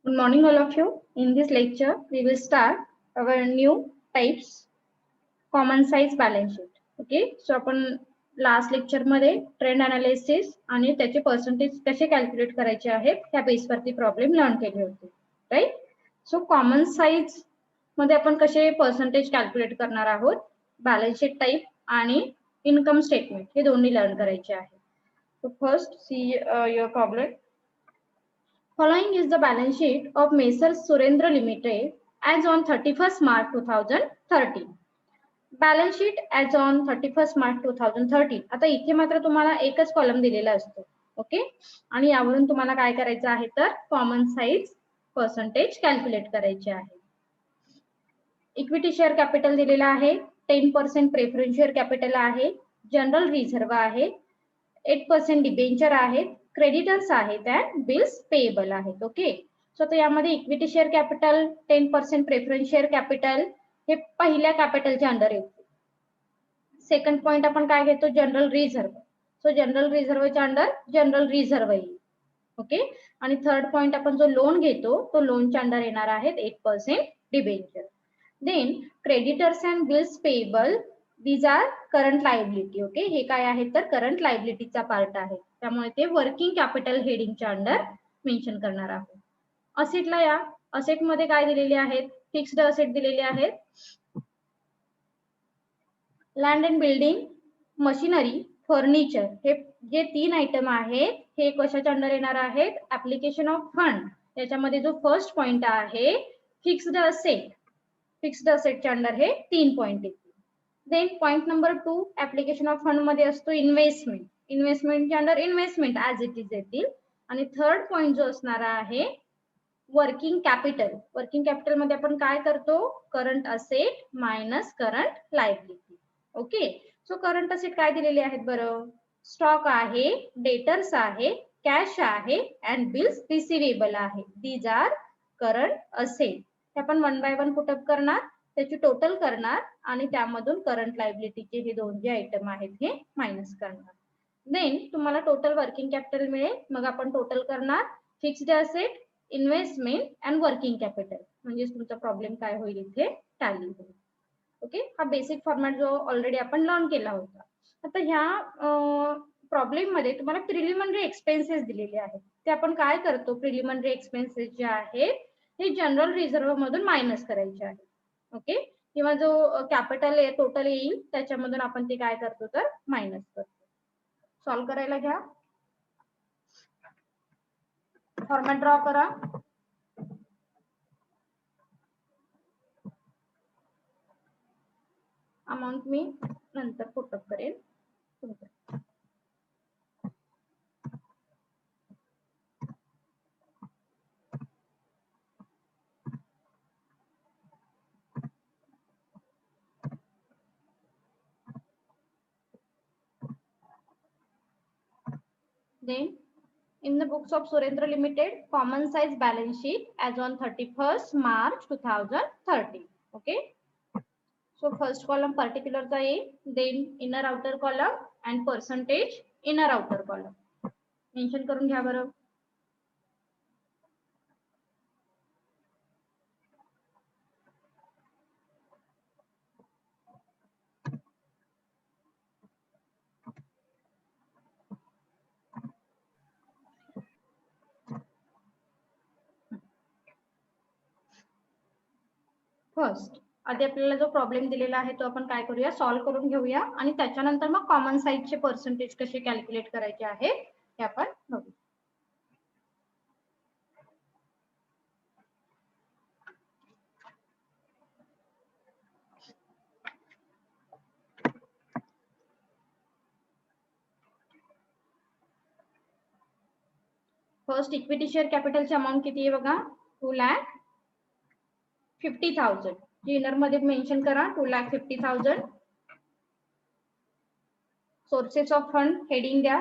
Good morning, all of you. In this lecture, we will start our new types common size balance sheet. Okay, so आपण last lecture मध्ये trend analysis आणि त्याचे percentage कसे calculate करायचे आहेत त्या बेसवरती problem learn केले होते, राईट. सो कॉमन साइज मध्ये आपण कसे पर्सेंटेज कॅल्क्युलेट करणार आहोत, बॅलन्स शीट टाइप आणि इन्कम स्टेटमेंट हे दोन्ही लर्न करायचे आहे. So first see your problem. Following is the balance sheet of Messrs Surendra Limited as on 31st March 2013. Balance sheet as on 31st March 2013. आता इथे मात्र तुम्हाला एकच कॉलम दिलेला असतो, ओके. आणि यावरून तुम्हाला काय करायचं आहे तर कॉमन साइज पर्सेंटेज कॅल्क्युलेट करायचे आहे. इक्विटी शेअर कॅपिटल दिलेला आहे, 10% प्रेफरन्स शेअर कॅपिटल आहे, जनरल रिझर्व्ह आहे, 8% डिबेंचर आहेत, क्रेडिटर्स आहेत अँड बिल्स पेएबल आहेत. ओके. सो आता यामध्ये equity share capital, 10% preference share capital हे पहिल्या कॅपिटलच्या अंडर येते. सेकंड पॉइंट आपण काय घेतो, जनरल रिझर्व्ह. सो जनरल रिझर्व्हच्या अंडर जनरल रिझर्व्ह येईल, ओके. आणि थर्ड पॉइंट आपण जो लोन घेतो तो लोनच्या अंडर येणार आहेत 8% debenture. Then creditors and bills payable these are current liability. Okay, हे काय आहे तर करंट लायबिलिटीचा पार्ट आहे, त्यामुळे ते वर्किंग कॅपिटल हेडिंगच्या अंडर मेन्शन करणार आहोत. असेटला या असेट मध्ये काय दिलेले आहेत, फिक्स्ड असेट दिलेले आहेत, land and building, machinery, furniture हे जे 3 आयटम आहेत हे कशाच्या अंडर येणार आहेत, ऍप्लिकेशन ऑफ फंड. त्याच्यामध्ये जो फर्स्ट पॉइंट आहे फिक्स्ड असेट, फिक्स्ड असेटच्या अंडर हे 3 पॉइंट येतील. Then point number 2 application of fund मध्ये असतो इन्व्हेस्टमेंट, इन्व्हेस्टमेंटच्या under investment as it is येतील. आणि थर्ड पॉइंट जो असणार आहे वर्किंग कॅपिटल, वर्किंग कॅपिटल मध्ये आपण काय करतो, current asset minus current liability. Okay. So current asset काय दिलेले आहेत बरं, स्टॉक आहे, डेटर्स आहे, कॅश आहे अँड बिल्स रिसिवेबल आहे. These are current asset. ते आपण वन बाय वन पुटअप करणार, त्याची टोटल करणार आणि त्यामधून करंट लायबिलिटीचे हे दोन जे आयटम आहेत हे मायनस करणार. देन तुम्हाला टोटल वर्किंग कॅपिटल मिळेल. मग आपण टोटल करणार fixed asset, investment and working capital, म्हणजे तुमचा प्रॉब्लेम काय होईल इथे टॅली होईल. ओके, हा बेसिक फॉर्मॅट जो ऑलरेडी आपण लर्न केला होता. आता ह्या प्रॉब्लेम मध्ये तुम्हाला प्रिलिमिनरी एक्सपेन्सेस दिलेले आहेत. ते आपण काय करतो, प्रिलिमिनरी एक्सपेन्सेस जे आहेत हे जनरल रिझर्व्ह मधून मायनस करायचे आहेत, ओके. किंवा जो कॅपिटल टोटल येईल त्याच्यामधून आपण ते काय करतो तर मायनस करतो. सॉल्व्ह करायला घ्या, फॉर्मॅट ड्रॉ करा. अमाउंट मी नंतर पुटअप करेल. Then in the books of Surendra Limited, common size balance sheet as on 31st March 2013. Okay. So first column particular चा येईल, then inner outer column and percentage inner outer column. Mention करून घ्या बरं. First आधी आपल्याला जो problem दिलेला आहे तो आपण काय करूया, सॉल्व्ह करून घेऊया आणि त्याच्यानंतर मग कॉमन साइजचे पर्सेंटेज कसे कॅल्क्युलेट करायचे आहे हे आपण बघू. फर्स्ट इक्विटी शेअर कॅपिटलची अमाउंट किती आहे बघा, 2,50,000. इनर मध्ये मेन्शन करा 2,50,000. सोर्सेस ऑफ फंड हेडिंग द्या.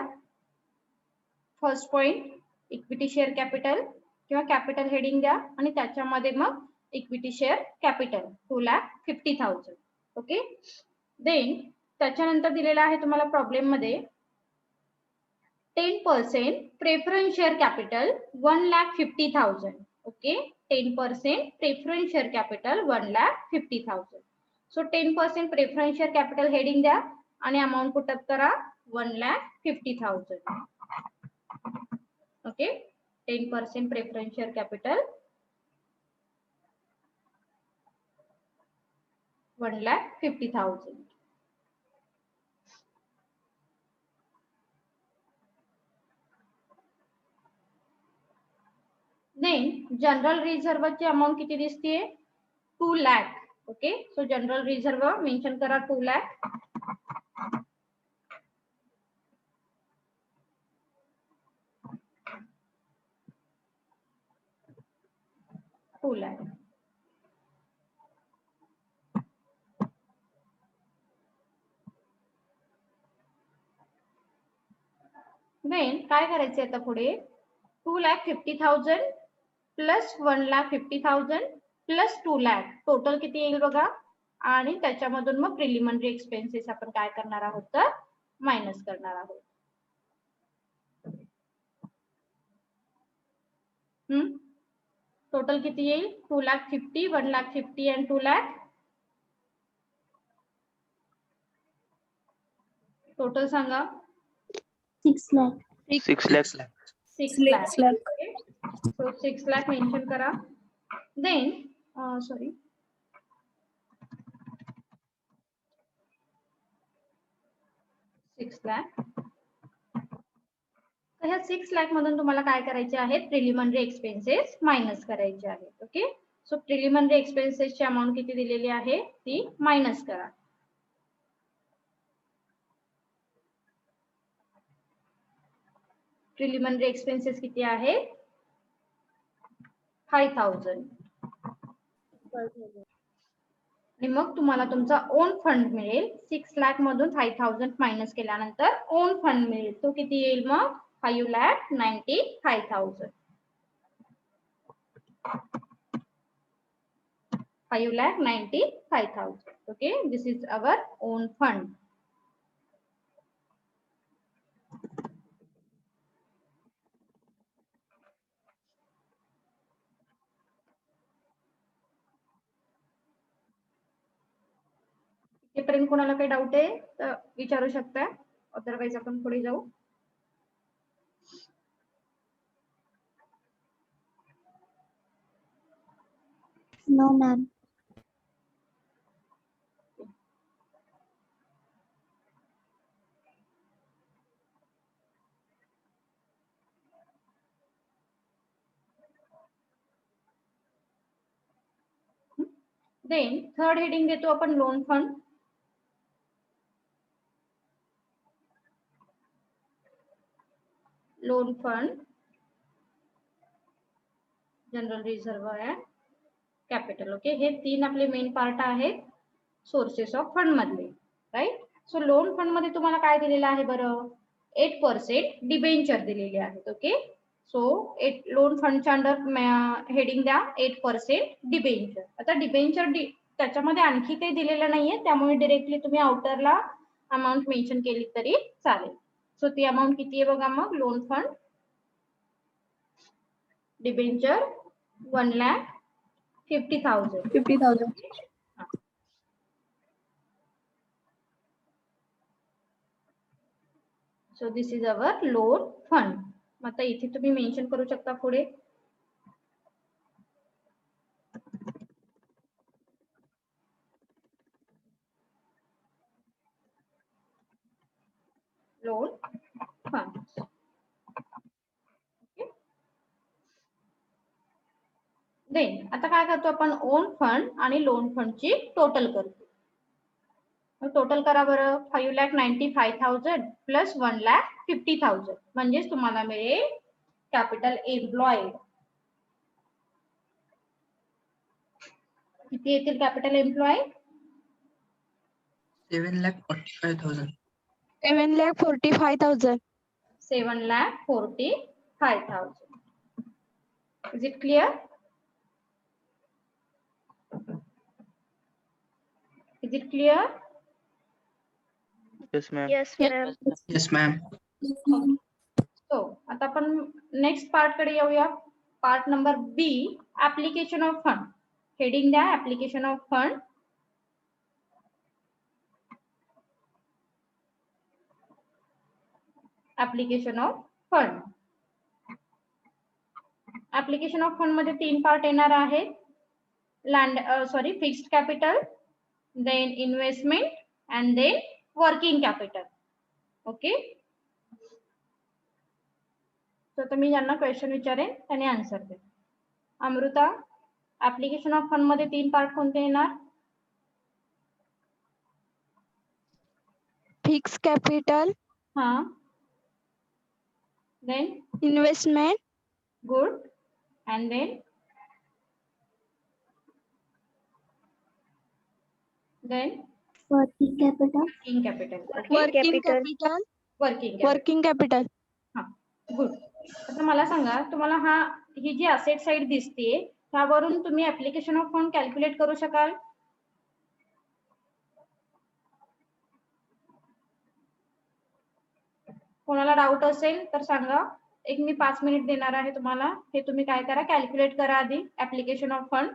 First point equity share capital किंवा कॅपिटल हेडिंग द्या आणि त्याच्यामध्ये मग equity share capital 2,50,000. Okay. Then त्याच्यानंतर दिलेला आहे तुम्हाला प्रॉब्लेम मध्ये 10% preference share capital 1,50,000. Okay. 10% preferential capital 1,50,000. So 10% preferential capital heading द्या आणि अमाऊंट पुटअप करा 1,50,000. Okay. 10% preferential capital 1,50,000. Then general रिझर्वची अमाऊंट किती दिसते? 2 lakh. Okay. So general reserve mention करा 2 लाख. देन काय करायचे आता पुढे? 2,50,000 प्लस 1,50,000 प्लस 2 लाख टोटल किती येईल बघा. आणि त्याच्यामधून मग प्रिलिमिनरी एक्सपेन्सेस आपण काय करणार आहोत तर मायनस करणार आहोत. टोटल किती येईल? 2,50,000, 1,50,000 and 2 लाख. टोटल सांगा. 6 lakh. 6 lakhs. 6 lakh. So 6 lakh mention करा. Then sorry 6 lakh. ह्या 6 लाख मधून तुम्हाला काय करायचे आहेत? प्रिलिमिनरी एक्सपेन्सेस मायनस करायचे आहेत. ओके. सो प्रिलिमिनरी एक्सपेन्सेसची अमाऊंट किती दिलेली आहे ती मायनस करा. प्रिलिमिनरी एक्सपेन्सेस किती आहे? 5,000. आणि मग तुम्हाला तुमचा ओन फंड मिळेल. 6 लाख मधून 5,000 मायनस केल्यानंतर ओन फंड मिळेल. तो किती येईल मग? 5,95,000. 5,95,000. Okay. This is our own fund. इथेपर्यंत कोणाला काही डाऊट आहे तर विचारू शकता. अदरवाईज आपण पुढे जाऊ. No, ma'am. Then third heading देतो आपण loan fund. Loan fund, general reserve आहे, कॅपिटल. ओके. हे 3 आपले मेन पार्ट आहेत सोर्सेस ऑफ फंड मधले. राईट. सो लोन फंड मध्ये तुम्हाला काय दिलेलं आहे बरं? 8% डिबेंचर दिलेले आहेत. ओके. सो लोन फंडच्या अंडर हेडिंग द्या 8% डिबेंचर. आता डिबेंचर त्याच्यामध्ये आणखी काही दिलेलं नाहीये, त्यामुळे डिरेक्टली तुम्ही आउटरला अमाऊंट मेन्शन केली तरी चालेल. सो ती अमाऊंट किती आहे बघा मग? Loan fund debenture 1,50,000. 50,000. So this is our loan fund. आता इथे तुम्ही मेन्शन करू शकता पुढे लोन फंड. देन आता काय करतो आपण? ओन फंड आणि लोन फंडची टोटल करतो. टोटल करा बरं. 5,95,000 प्लस 1,50,000 म्हणजेच तुम्हाला मिळेल कॅपिटल एम्प्लॉयड. किती येतील capital employ? 7,45,000. 7,45,000. 7,45,000. Is it clear? Is it clear? Yes, ma'am. Yes, ma'am. Yes, ma'am. So आता आपण नेक्स्ट पार्ट कडे येऊया. Part number B application of fund. Heading द्या application of fund. Application of fund. Application of fund मध्ये 3 part येणार आहेत. Fixed capital, then investment and then working capital. Okay. तर मी ज्यांना क्वेश्चन विचारेन त्यांनी आन्सर द्या. अमृता, ऍप्लिकेशन ऑफ फंड मध्ये 3 पार्ट कोणते येणार? फिक्स कॅपिटल, हा. Then investment, good. And then Working capital. Working capital. Okay. Working capital, working capital. हा, गुड. आता मला सांगा, तुम्हाला ही जी असेट साइड दिसते त्यावरून तुम्ही ऍप्लिकेशन ऑफ फंड कॅल्क्युलेट करू शकाल? कोणाला डाऊट असेल तर सांगा. मी 5 मिनिट देणार आहे तुम्हाला. हे तुम्ही काय करा, कॅल्क्युलेट करा आधी ऍप्लिकेशन ऑफ फंड.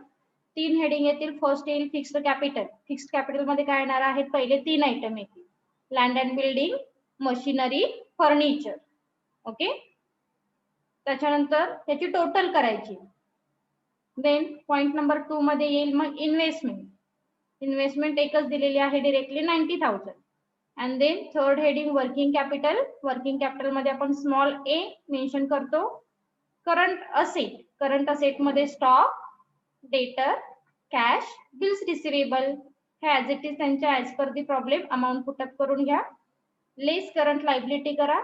3 हेडिंग येतील. फर्स्ट येईल फिक्स्ड कॅपिटल. फिक्स्ड कॅपिटल मध्ये काय येणार आहेत? पहिले 3 आयटम येतील. Land and building, machinery, furniture. Okay. त्याच्यानंतर त्याची टोटल करायची. देन पॉइंट नंबर 2 मध्ये येईल मग इन्व्हेस्टमेंट. इन्व्हेस्टमेंट एकच दिलेली आहे directly 90,000. And then third heading working capital. Working capital मध्ये आपण स्मॉल ए मेन्शन करतो. Current asset. करंट असेट मध्ये stock, debtor, cash, bills receivable हे ऍज इट इज त्यांच्या as per the problem amount put up करून घ्या. लेस करंट लायबिलिटी करा,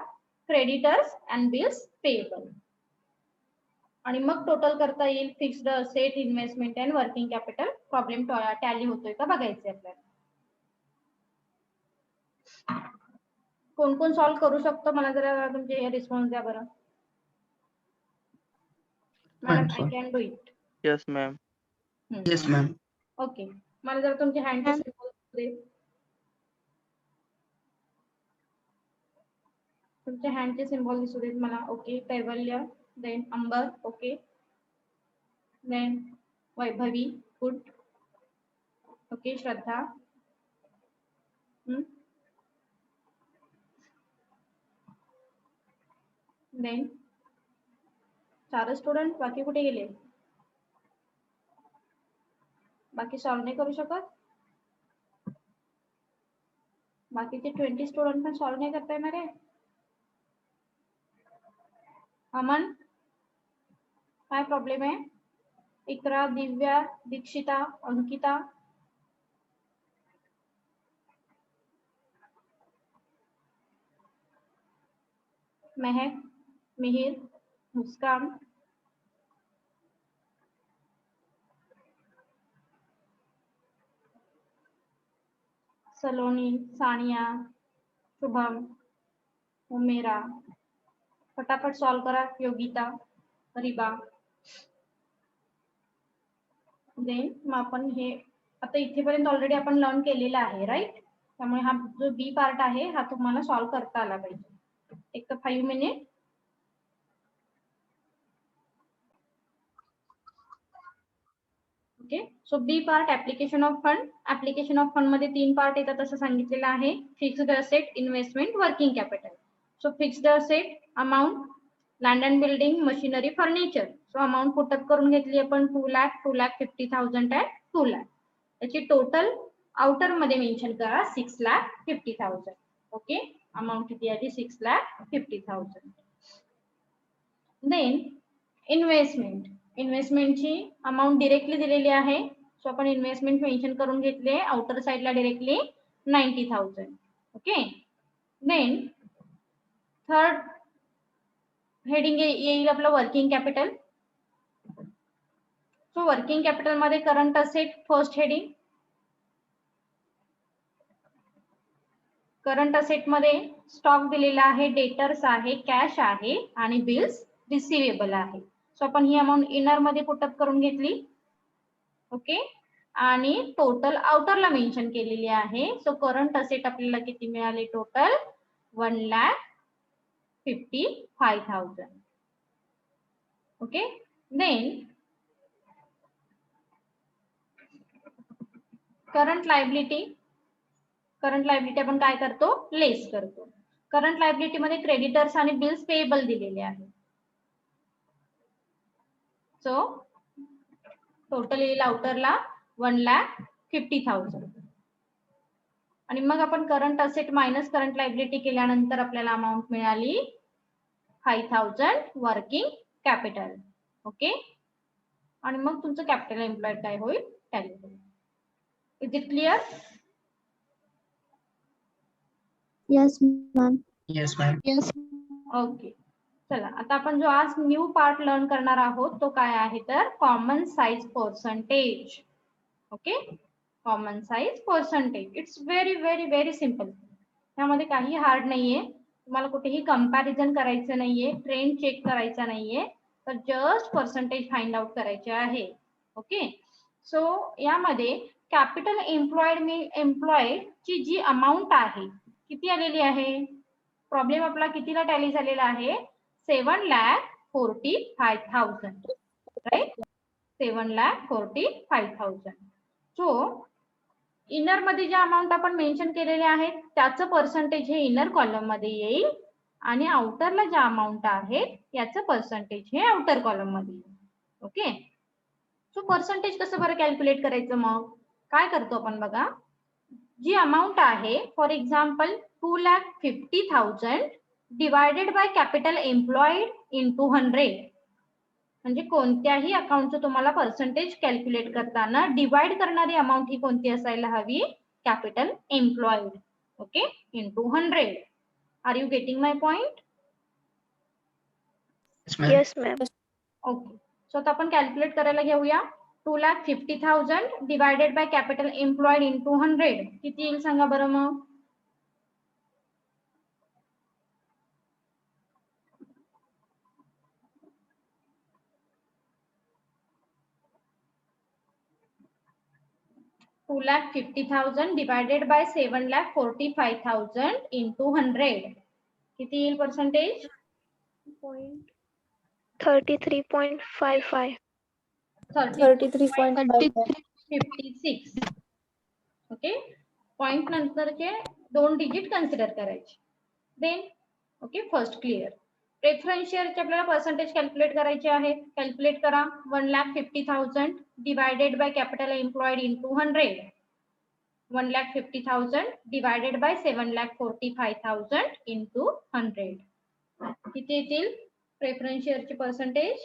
creditors and bills payable. आणि मग टोटल करता येईल fixed asset, investment and working capital. Problem tally होतोय का बघायचे आपल्याला. कोण कोण सॉल्व्ह करू शकतो मला जरा तुमचे रिस्पॉन्स द्या बरं. Madam, I can do it. Yes, ma'am. Yes, ma'am. Okay. मला जरा तुमचे हँडचे Ma'am. सिम्बॉल दे. तुमचे हँडचे सिम्बॉल दिसू देत मला. Okay. Kaivalya, then Ambar. Okay. Then Vaibhavi. Good. Okay. Shraddha. Then 4 student. बाकी कुठे गेले? बाकी सॉल्व्ह नाही करू शकत? बाकीचे 20 स्टुडंट पण सॉल्व्ह नाही करता येणार आहे? अमन, काय प्रॉब्लेम आहे? इकरा, दिव्या, दीक्षिता, अंकिता. महक, मिहिर, मुस्कान. सलोनी, सानिया, शुभम, उमेरा. फटाफट सॉल्व करा. योगिता, रिबा. देन मग आपण हे आता इथेपर्यंत ऑलरेडी आपण लर्न केलेला आहे, राईट? त्यामुळे हा जो बी पार्ट आहे हा तुम्हाला सॉल्व करता आला पाहिजे. एक तर 5 minute. Okay. So B part application of fund. Application of fund मध्ये 3 पार्ट येतात असं सांगितलेलं आहे. Fixed asset, investment, working capital. So fixed asset amount, land and building, machinery, furniture. So amount put up करून घेतली आपण 2,50,000 ऍट 2 लाख. त्याची टोटल आउटर मध्ये मेन्शन करा 6,50,000. ओके. अमाऊंट किती आली? 6,50,000. Then investment. इन्व्हेस्टमेंटची अमाऊंट डिरेक्टली दिलेली आहे. सो आपण इन्व्हेस्टमेंट मेन्शन करून घेतले आउटर साइडला directly 90,000. Okay. Then third heading येईल आपलं working capital. So working capital मध्ये current asset first heading. Current asset मध्ये स्टॉक दिलेला आहे, डेटर्स आहे, कॅश आहे आणि बिल्स रिसिवेबल आहे. सो आपण ही अमाऊंट इनर मध्ये पुटअप करून घेतली. ओके. आणि टोटल आउटरला मेन्शन केलेली आहे. सो करंट असेट आपल्याला किती मिळाले? Total 1,55,000. Okay. Then current liability आपण काय करतो, लेस करतो. करंट लायबिलिटी मध्ये क्रेडिटर्स आणि बिल्स पेएबल दिलेले आहेत. सो टोटल येईल आउटरला 1,50,000 आणि मग आपण current asset minus current liability केल्यानंतर आपल्याला अमाऊंट मिळाली 5,000 वर्किंग कॅपिटल. ओके, आणि मग तुमचं कॅपिटल एम्प्लॉयड काय होईल, टॅली होईल. Is it clear? Yes, ma'am. Yes, ma'am. Yes. Okay, चला आता आपण जो आज न्यू पार्ट लर्न करणार आहोत तो काय आहे तर common size percentage. Okay, common size percentage. It's very very very simple. त्यामध्ये काही हार्ड नाहीये. तुम्हाला कुठेही कंपॅरिझन करायचं नाहीये, ट्रेंड चेक करायचा नाहीये, तर जस्ट पर्सेंटेज फाइंड आउट करायचे आहे. ओके, सो यामध्ये कॅपिटल एम्प्लॉयड ची जी अमाऊंट आहे किती आलेली आहे, प्रॉब्लेम आपला कितीला टॅली झालेला आहे, 7,45,000. राईट, 7,45,000. सो इनर मध्ये जे अमाऊंट आपण मेन्शन केलेले आहेत त्याचं पर्सेंटेज हे इनर कॉलम मध्ये येईल आणि आउटरला जे अमाऊंट आहे याचं पर्सेंटेज हे आउटर कॉलम मध्ये येईल. ओके, सो पर्सेंटेज कसं बरं कॅल्क्युलेट करायचं, मग काय करतो आपण बघा. जी अमाऊंट आहे for example 2,50,000 divided by capital employed into 100. म्हणजे कोणत्याही अकाउंटचं तुम्हाला पर्सेंटेज कॅल्क्युलेट करताना डिवाइड करणारी अमाऊंट ही कोणती असायला हवी, capital employed. Okay, into 100. Are you getting my point? Yes, ma'am. Yes, ma'am. Okay, so आता आपण कॅल्क्युलेट करायला घेऊया. 2,50,000 divided by capital employed into 100 किती येईल सांगा बरं मग. $2,50,000 divided by 7,45,000 into 100 किती येईल पर्सेंटेज, 33.55. 33.56. ओके, पॉइंट नंतरचे 2 डिजिट कन्सिडर करायचे. Then okay, first clear. Preference शेअरचे आपल्याला पर्सेंटेज कॅल्क्युलेट करायचे आहे. कॅल्क्युलेट करा. 1,50,000 divided by capital employed into 100. 1,50,000 divided by 7,45,000 into 100 किती येतील प्रेफरन्स शेअरचे पर्सेंटेज,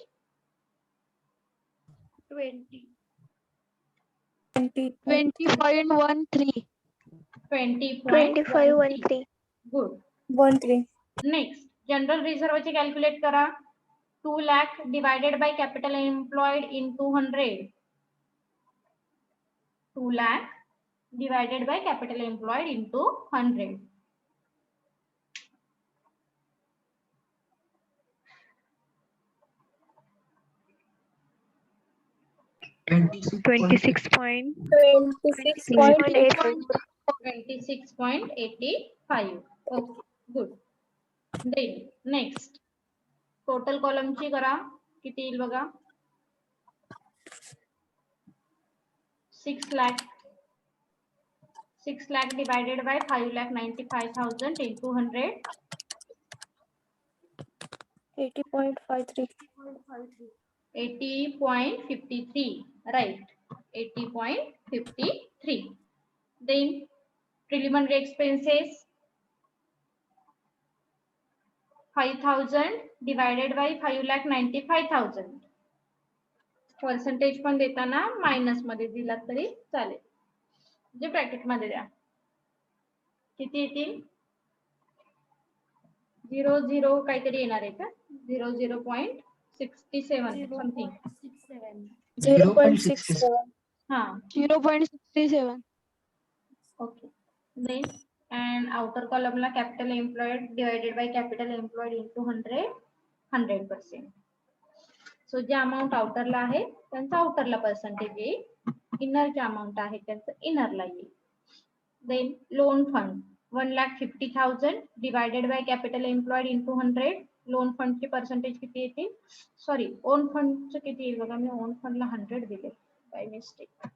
20.13. 20.13. गुड. 13. नेक्स्ट जनरल रिझर्वचे कॅल्क्युलेट करा. 2 lakh divided by capital employed into 100. 2 lakh divided by capital employed into 100. Twenty-six point 26.85. Okay, good. Then next total column ची करा. किती येईल बघा. 6 lakh divided by 5,95,000 into 100. 80.53. 80.53. Right, 80.53. Then preliminary expenses 5,000 divided by 5,95,000. Percentage पण देताना minus मध्ये दिला तरी चालेल, जे ब्रॅकेट मध्ये द्या. किती येतील, 00 काहीतरी येणार आहे का, 00.67 समथिंग. 0.67. हा 0.67. ओके. देन अँड आउटर कॉलमला capital employed divided by capital employed into 100%. So जे अमाऊंट आउटरला आहे त्यांचा आउटरला पर्सेंटेज येईल, इनर जे अमाऊंट आहे त्यांचं इनरला येईल. Then loan fund 1,50,000 divided by capital employed into 100. Loan फंडची पर्सेंटेज किती येते, सॉरी ओन फंडचं किती येईल बघा, मी ओन फंडला 100 दिले by mistake.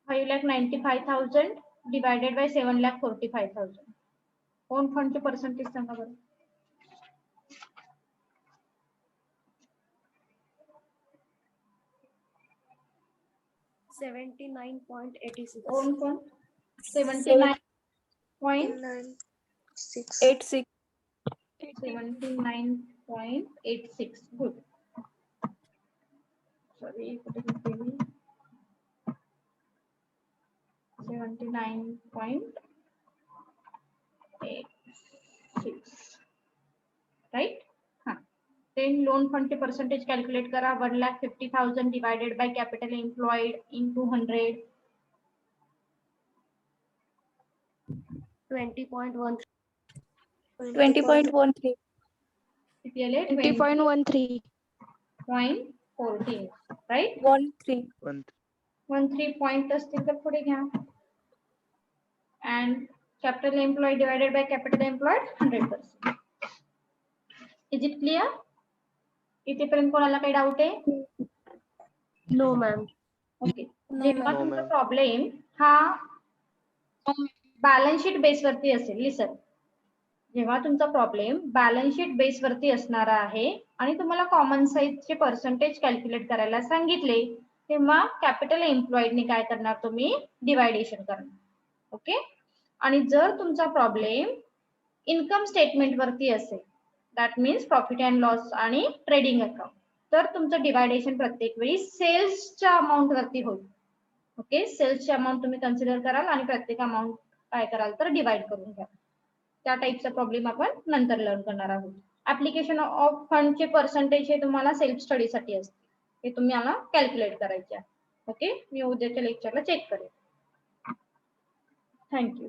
5,95,000 divided by 7,45,000. Own फंडचे पर्सेंटेज सांगा बरं. Own fund 79.86. 79.86. Good. Sorry, 79.86. Right. हा. देन लोन फंडचे पर्सेंटेज कॅल्क्युलेट करा. 1,50,000 divided by capital employed into 100. 20.13. किती आले? 20.13. 20.14. राईट. 13 पॉइंट असतील तर पुढे घ्या. And capital employed divided by capital employed 100%. Is it clear? इथेपर्यंत कोणाला काही डाऊट आहे? No, ma'am. ओके. No, जेव्हा ma'am. तुमचा प्रॉब्लेम हा बॅलन्स शीट बेसवरती असेल, लिसन, जेव्हा तुमचा प्रॉब्लेम बॅलन्स शीट बेसवरती असणार आहे आणि तुम्हाला कॉमन साईजचे पर्सेंटेज कॅल्क्युलेट करायला सांगितले, तेव्हा कॅपिटल एम्प्लॉइडने काय करणार, तुम्ही डिवायडेशन करणार. ओके. आणि जर तुमचा प्रॉब्लेम इन्कम स्टेटमेंट वरती असेल, that means profit and loss आणि ट्रेडिंग अकाउंट, तर तुमचं डिवायडेशन प्रत्येक वेळी सेल्सच्या अमाऊंट वरती होईल. ओके. सेल्सची अमाऊंट तुम्ही कन्सिडर कराल आणि प्रत्येक अमाऊंट काय कराल तर डिवाइड करून घ्या. त्या टाईपचा प्रॉब्लेम आपण नंतर लर्न करणार आहोत. ऍप्लिकेशन ऑफ फंडचे पर्सेंटेज हे तुम्हाला सेल्फ स्टडीसाठी असते, हे तुम्हाला कॅल्क्युलेट करायचे आहे. ओके. मी उद्याच्या लेक्चरला चेक करेन. थँक्यू.